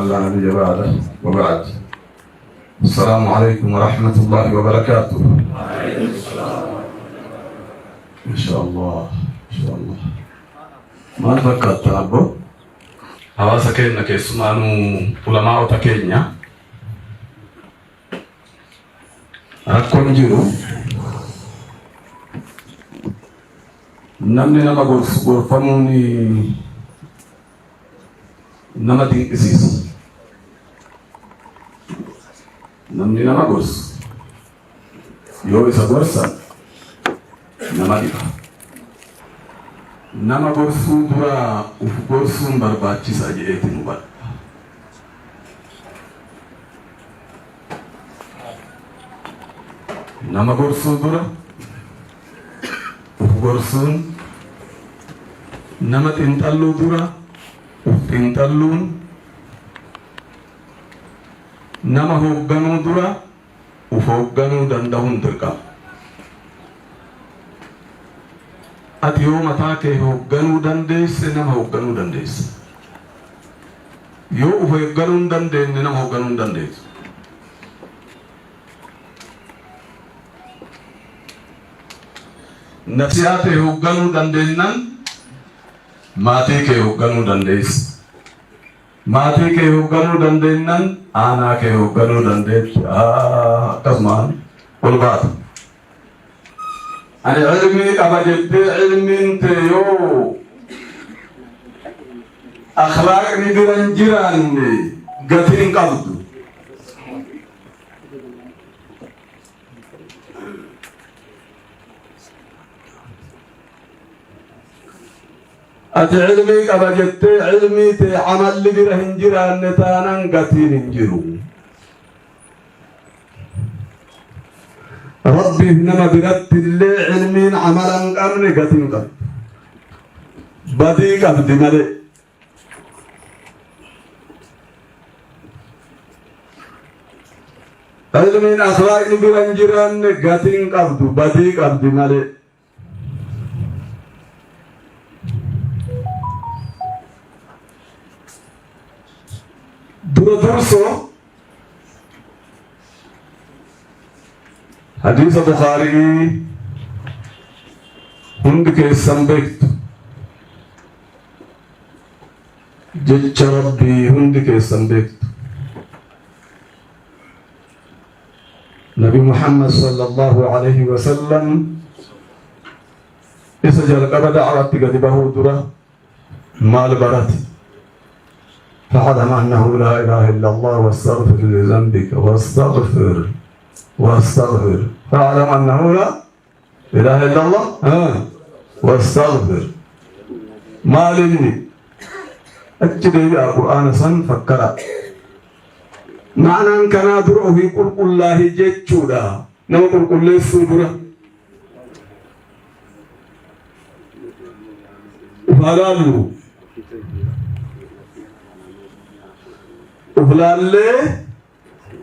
لا نبي بعده وبعد. السلام عليكم ورحمة الله وبركاته. إن شاء الله إن شاء الله. ما فكرت أبو hawaasa keenya keessumaanuu ulamaa'ota keenya rakkoon jiru namni nama gorfamuun nama dinqisiisa. Namni nama gorsu yoo isa gorsan nama dhiba. Nama gorsuu dura uf gorsuun barbaachisaa jedheetiin hubadha. Nama gorsuu dura uf gorsuun, nama xiinxalluu dura uf xiinxalluun, nama hoogganuu dura uf hoogganuu danda'uun dirqama. Ati yoo mataa kee hoogganuu dandeesse nama hoogganuu dandeessa. Yoo uf hoogganuu hin dandeenye nama hoogganuu hin dandeessu. Nafsiyaa kee hoogganuu dandeennan maatii kee hoogganuu dandeessa. Maatii kee hoogganuu dandeennan aanaa kee hoogganuu dandeessu. Akkasumaan ol baata. Ani ilmii qaba jettee ilmiin tee yoo akhlaaqni bira hin jiraanne gatii hin qabdu. Ati ilmii qaba jettee ilmii tee amalli bira hin jiraanne taanaan gatiin hin jiru. ربي إنما برد اللي علمين عملا قرن قتل قرن بديك أبدي ملي علمين أخلاق برنجران قتل قرد بديك أبدي ملي درسو حديث البخاري عندك السنبكت جج ربي عندك السنبكت نبي محمد صلى الله عليه وسلم إسجل قبل دعوت قدبه درة مال برات فعلم أنه لا إله إلا الله واستغفر لذنبك واستغفر فاعلم أنه لا إله إلا الله واستغفر ما لني أجدي القرآن سن فكرة معنى أن كان درعه في قرق الله جيتشودا نو قرق الله السودرة فلالو وفلالي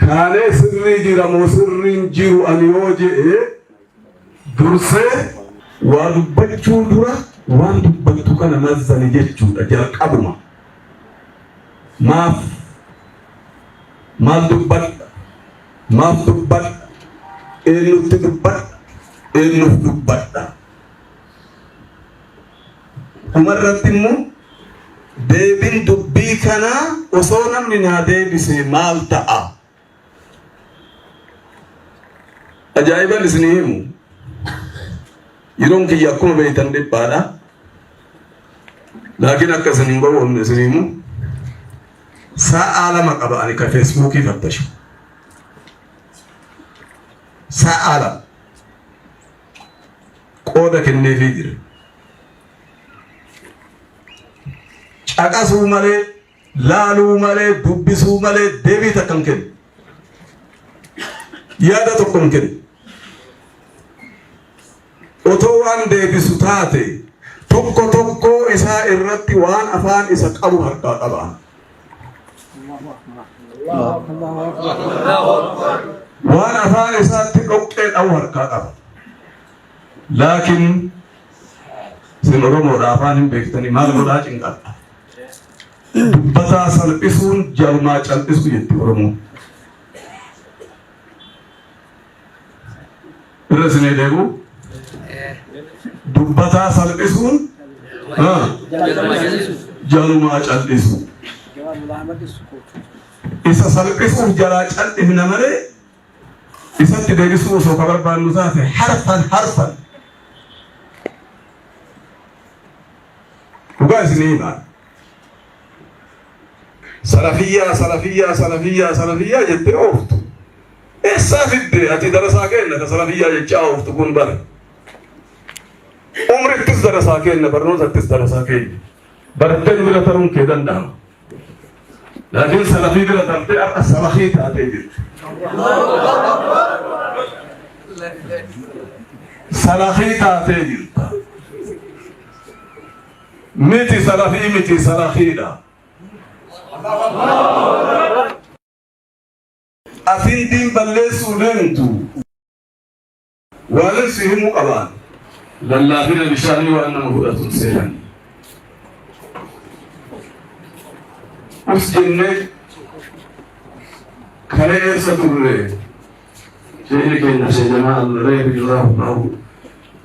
كان سري جرا مسرين جيرو أنيوجي درسه وادبتشو درا وادبتشو كان مزني جتشو أجل كابوما ما دبت إنو تدبت إنو دبت أمرتمو ديبين دبي كنا وصونا من هذا بسي مالتا أجايب الإسلام يروم كي يكون بيتان دي بادا لكن أكسنين بو الإسلام سأعلى ما قبعني كفيسبوكي فتشو سأعلى قودك النفيدر أكاسو مالي لالو مالي دبسو مالي ديبي تكن كده يادا تكن كده otoo waan deebisu taate tokko tokko isaa irratti waan afaan isa qabu harkaa qaba. waan afaan isaatti dhoqqee dhawu harkaa qaba. laakiin sin Oromoodha afaan hin beektanii maal godhaa cinqadha. dubbataa salphisuun jalmaa cal'isu jetti Oromoon. Irra isinii deebi'u dubbataa salphisuun jalmaa cal'isu. Isa salphisuuf jalaa cal'ifna malee isatti deebisuu osoo ka barbaannu taate harfan dhugaa isinii himaa. Salafiyyaa jettee ooftu. Eessaa fidde ati darasaa kenna ka salafiyyaa jechaa ooftu kun bare. Umrittis darasaa kenna barnootatti darasaa kenna. Barteen bira taruun kee danda'ama. Laakiin salafii bira tartee akka salafii taatee jirti. Salafii taatee jirta. Miti salafii miti salafiidha. Atiin diin balleessuu deemtu waan si himuu qabaan lallaafina bishaanii waan nama fudhatu seenan. Us jennee karee eessa turre sheeyri keenya sheejamaa allaree birraa hundaa'u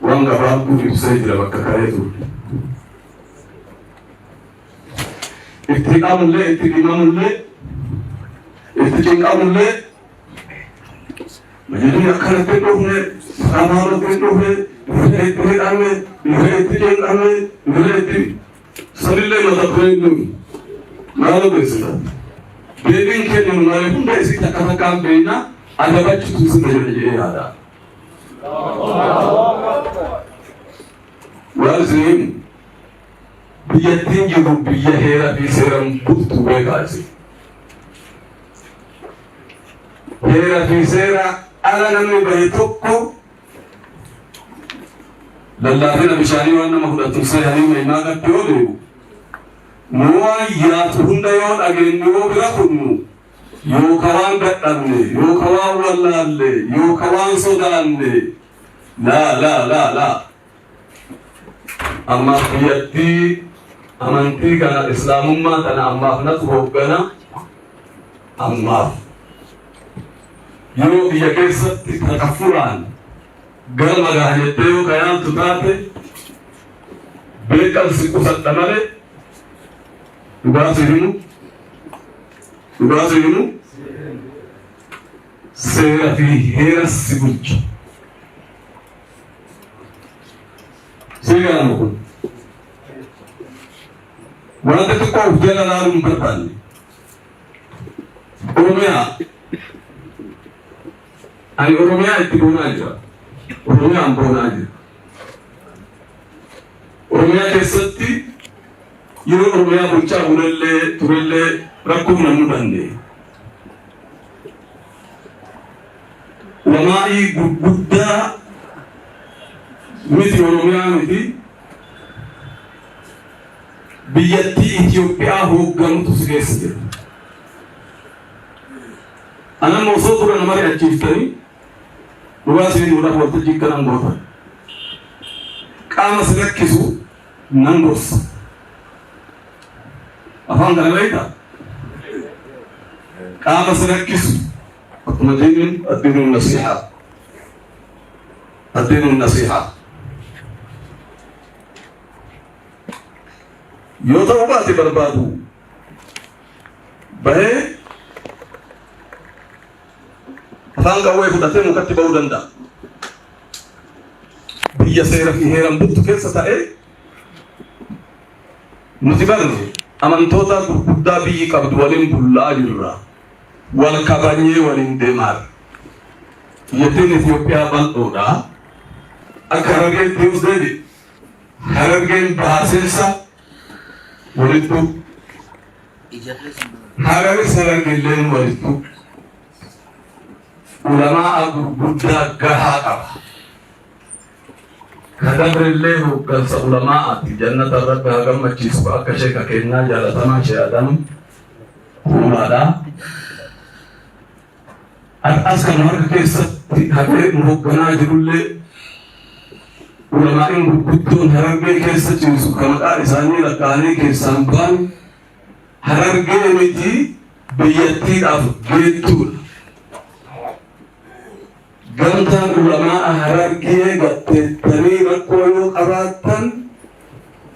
waan gabaabduu ibsee jira bakka karee turre. Itti hidhamullee itti dhimamullee itti cinqamullee Majidun akkanatti dhufne amaanatti dhufne dhufne itti hidhamne dhufne itti cinqamne dhufne itti sanillee mata dureen nuyi maal beeksisa deebiin kennu malee hunda isii takka takkaan beeyna adabachitu sirna jedha jedhee yaada. Waan isin biyyattiin jiru biyya heeraa fi seeraan bultu beekaa isin. Heeraa fi seera ala namni bahe tokko lallaafina bishaanii waan nama fudhatu seeranii meemaa gatti yoo deemu waan yaatu hunda yoo dhageenyu yoo bira kunnu yooka waan gadhabne yooka waan wallaalle yooka waan sodaanne laa ammaaf biyyattii amantii kana islaamummaa kana ammaaf natu hoggana ammaaf yoo biyya keessatti takafuraan galma gaajettee yoo kayaantu taate beekamsi qusadha malee dhugaatu himu seera fi heera si bulcha. Seeraan kun wanta xiqqoo of jala laaluun barbaanne Oromiyaa ani Oromiyaa itti boonaa jira. Oromiyaan boonaa jira. Oromiyaa keessatti yeroo Oromiyaa bulchaa turellee rakkoon nan mudanne. Wamaa'ii gurguddaa miti Oromiyaa miti biyyattii Itoophiyaa hooggantu si keessa jira. Anam osoo tura nama re'achiiftanii dhugaa isin muudhaaf waltajjii kanan gootan qaama si rakkisu nan gorsa. Afaan kana beektaa? qaama si rakkisu akkuma addiinuun nasiihaa yoo ta'u baate barbaadu bahee afaan qawwee fudhatee mukatti ba'uu danda'a. Biyya seera fi heeran bultu keessa ta'ee nuti barne amantoota gurguddaa biyyi qabdu waliin bullaa jirra. Wal kabanyee waliin deemaa. Biyyattiin Itoophiyaa bal'oodha. Akka Harargeen deemus deebi. Harargeen baaseensa walittu. Hararis Harargeelleen walittu. Ulamaa gurguddaa gahaa qaba. Kadabrillee hoggansa ulamaa'aati jannata rabbi haa gammachiisu akka sheeka kennaa jaalatamaa shee Adam uumaadha. As kan harka keessatti haqee hogganaa jirullee ulamaa'iin gurguddoon Harargee keessa ciisu kan maqaa isaanii lakkaa'anii keessaan ba'an harargee miti biyyattiidhaaf geettuudha. Gamtaan ulamaa harargee gatteettanii rakkoo yoo qabaattan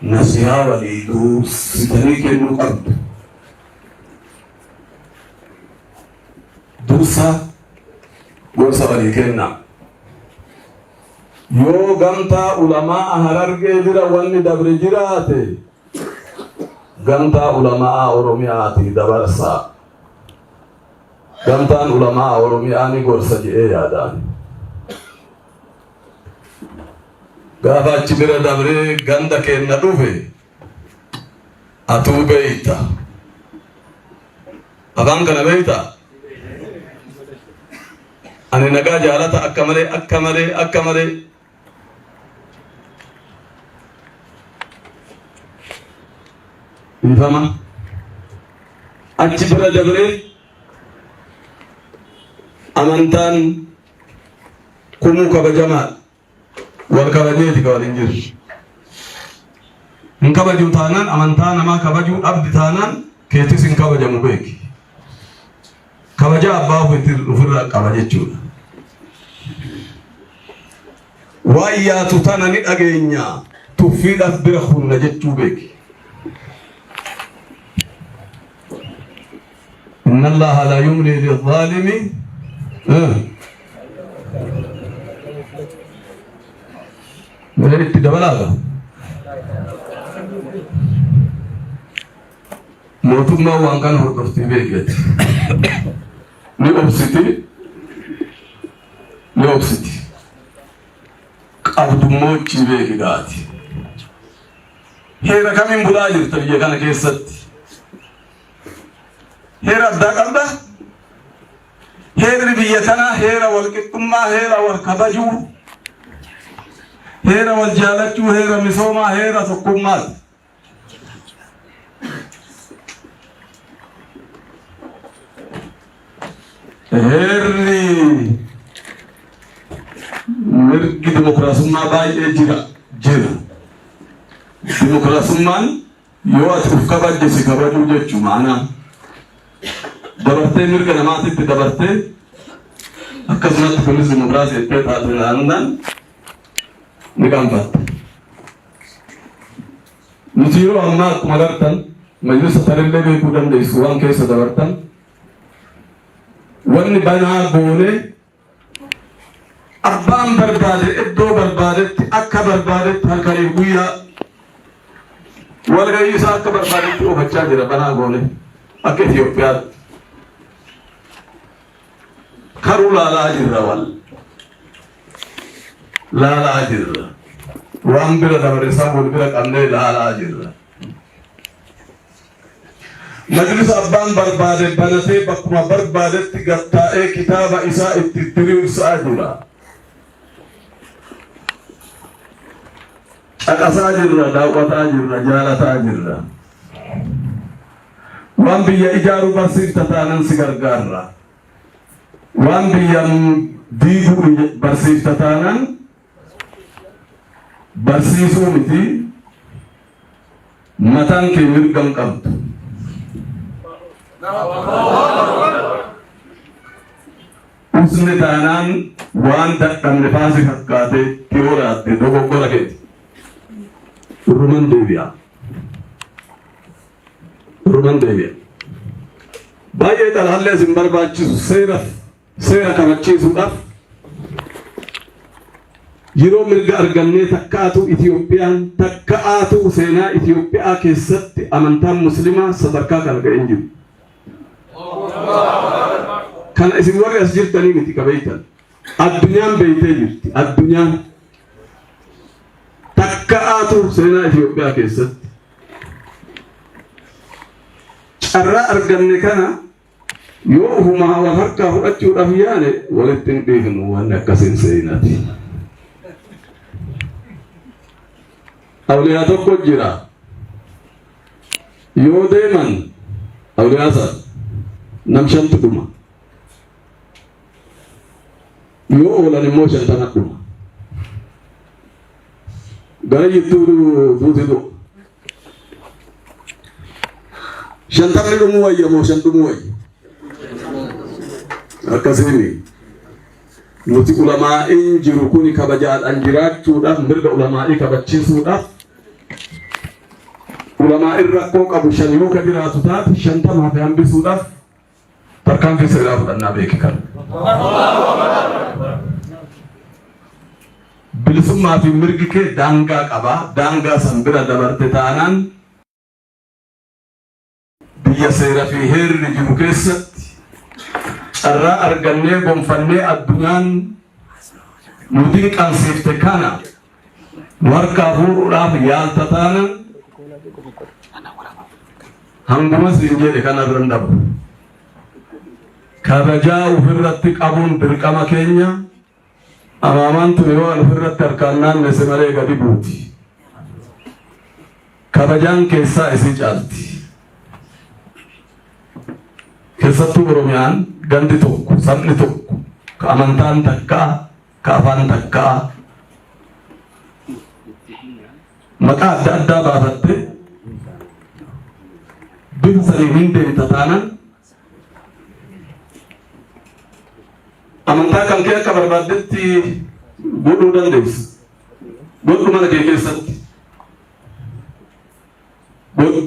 nasihaa walii dursitanii kennuu qabdu. Dursa gorsa walii kennaa. Yoo gamtaa ulamaa harargee bira wanni dabre jiraate gamtaa ulamaa Oromiyaatii dabarsaa. Gamtaan ulamaa Oromiyaa ni gorsa jedhee yaadaan. Gaafa achi bira dabree ganda kenna dhufe atuu beeyta. Afaan kana beeyta. Ani nagaa jaalata akka malee. Ifama. Achi bira dabree amantaan kumuu kabajamaa wal kabajeeti ka waliin jiru. Hin kabaju taanaan amantaa namaa kabajuu dhabdi taanaan keetis hin kabajamu beeki. Kabaja abbaa ofirraa qaba jechuudha. Waa iyyaatu tana ni dhageenya tuffiidhaaf bira hunna jechuu beeki. Inna Allaha la yumli lil-zaalimi itti dabalaaga. Mootummaan waan kana hordoftii beekati. Ni obsiti. Qabdummochi beeki gaati. Heera kamiin bulaa jirta biyya kana keessatti? Heera addaa qabda? Heerri biyya kanaa heera wal qixxummaa, heera wal kabajuu, heera wal jaalachuu, heera misoomaa, heera tokkummaati. Heerri mirgi dimokiraasummaa baay'ee jira. Dimokiraasummaan yoo ati uf kabajje si kabajuu jechuu maanaa. Dabartee mirga namaatitti dabartee akkasumatti kunis dimokiraasii itti taatu naannaan ni qaanfatta. Nuti yeroo ammaa akkuma agartan majlisa tarillee beekuu dandeessu waan keessa dabartan wanni banaa goone abbaan barbaade iddoo barbaadetti akka barbaadetti halkanii guyyaa walgahii isaa akka barbaadetti oofachaa jira banaa goone akka Itoophiyaatti. Karuu laalaa jirra laalaa jirra waan bira dabarsaa wal bira qabnee laalaa jirra. Majlisa abbaan barbaade banatee bakkuma barbaadetti gattaa'ee kitaaba isaa itti diriirsaa jira. Caqasaa jirra, daawwataa jirra, jaalataa jirra. Waan biyya ijaaruu barsiifta taanan si gargaarra. Waan biyyan diiguu barsiifta taanaan barsiisuu miti mataan kee mirgan qabdu. Usni taanaan waan dadhabne faasi fakkaate tiyooraatte dogoggora keeti. Urruman deebi'a. Baay'ee xalaallee isin barbaachisu seera kabachiisuudhaaf yeroo mirga argannee takkaatu Itoophiyaan takkaatu seenaa Itoophiyaa keessatti amantaan muslimaa sadarkaa kana ga'een jiru. Kana isin warri as jirtanii miti qabeeytan. Addunyaan beeytee jirti. Addunyaan takkaatu seenaa Itoophiyaa keessatti carraa arganne kana yoo ufumaa wal harkaa fudhachuudhaaf yaane walitti hin dhiifnu wanni akkasiin seenaati. Awliyaa tokko jira yoo deeman awliyaa sana nam shantu dhuma yoo oolan immoo shantana dhuma gara jittuu duuti du'a. shantamni dhumuu wayya moo shan dhumuu wayya akkasiini nuti ulamaa'in jiru kuni kabajaadhaan jiraachuudhaaf mirga ulamaa'ii kabachiisuudhaaf ulamaa'in rakkoo qabu shan yoo ka jiraatu taate shantama hafe hambisuudhaaf tarkaanfii seeraa fudhannaa beeki kan bilisummaa fi mirgi kee daangaa qaba daangaa san bira dabarte taanaan biyya seera fi heerri jiru keessatti carraa argannee gonfannee addunyaan nu dinqansiifte kana nu harkaa fuudhuudhaaf yaalta taanaan hanguma siin jedhe kanarra hin dhabu kabajaa ofirratti qabuun dirqama keenya amaamaan tun yoo ofirratti harkaan naannesse malee gadi buuti kabajaan keessaa isii caalti keessattuu Oromiyaan gandi tokko sabni tokko ka amantaan takkaa ka afaan takkaa maqaa adda addaa baafatte bifa sanii hin deemta taanaan amantaa kan kee akka barbaaddetti godhuu dandeessa godhu mana kee keessatti godhu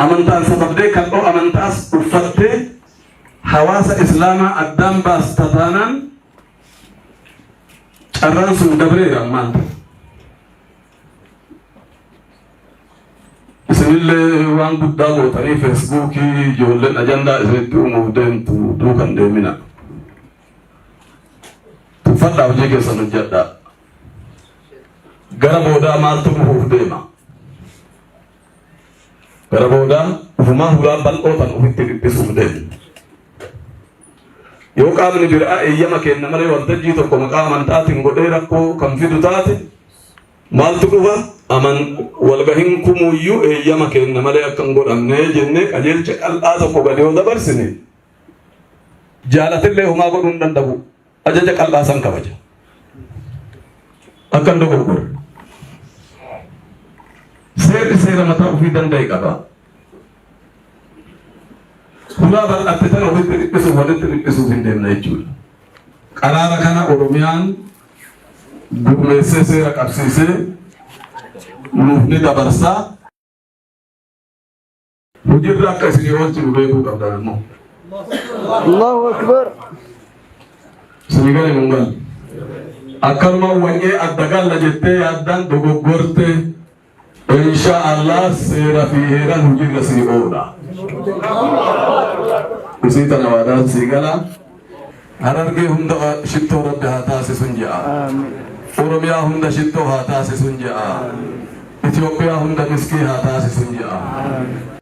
amantaan sababdee kan dhoo amantaas uffattee hawaasa islaamaa addaan baasta taanaan carraan sun dabreera maanta isinillee waan guddaa gootanii feesbuukii ijoolleen ajandaa isinitti uumuuf deemtu duukan deemina tuffadhaa hojii keessan hojjedhaa gara boodaa maaltu dhufuuf deema gara boodaa ufumaa hulaa bal'ootan ufitti dhiphisuuf deema yoo qaamni biraa eeyyama kenna malee waltajjii tokko maqaa amantaatiin godhee rakkoo kan fidu taate maaltu dhufa walgahin kumuyyuu eeyyama kenna malee akkan godhamnee jennee qajeelcha qal'aa tokko gadi yoo dabarsine jaalatillee humaa godhuu hin danda'u ajaja qal'aa san kabaja akkan dogoggore seerri seera mataa ofii danda'e qaba hulaa bal'atte tana walitti dhiphisuuf hin deemna jechuudha qaraara kana Oromiyaan gurmeessee seera qabsiisee nuuf ni dabarsaa hojiirra akka isin oolchinu beekuu qabdan immoo Allahu Akbar isinii gale mungal akkanuma wanyee adda galla jettee yaaddaan dogoggorte insha Allah seera fi heeran hojiirra sii ooludha isii tana waadaan sii gala Harargee hunda shittoo rabbi haa taasisun je'a Oromiyaa hunda shittoo haa taasisun je'a Itoophiyaa hunda miskii haa taasisun je'a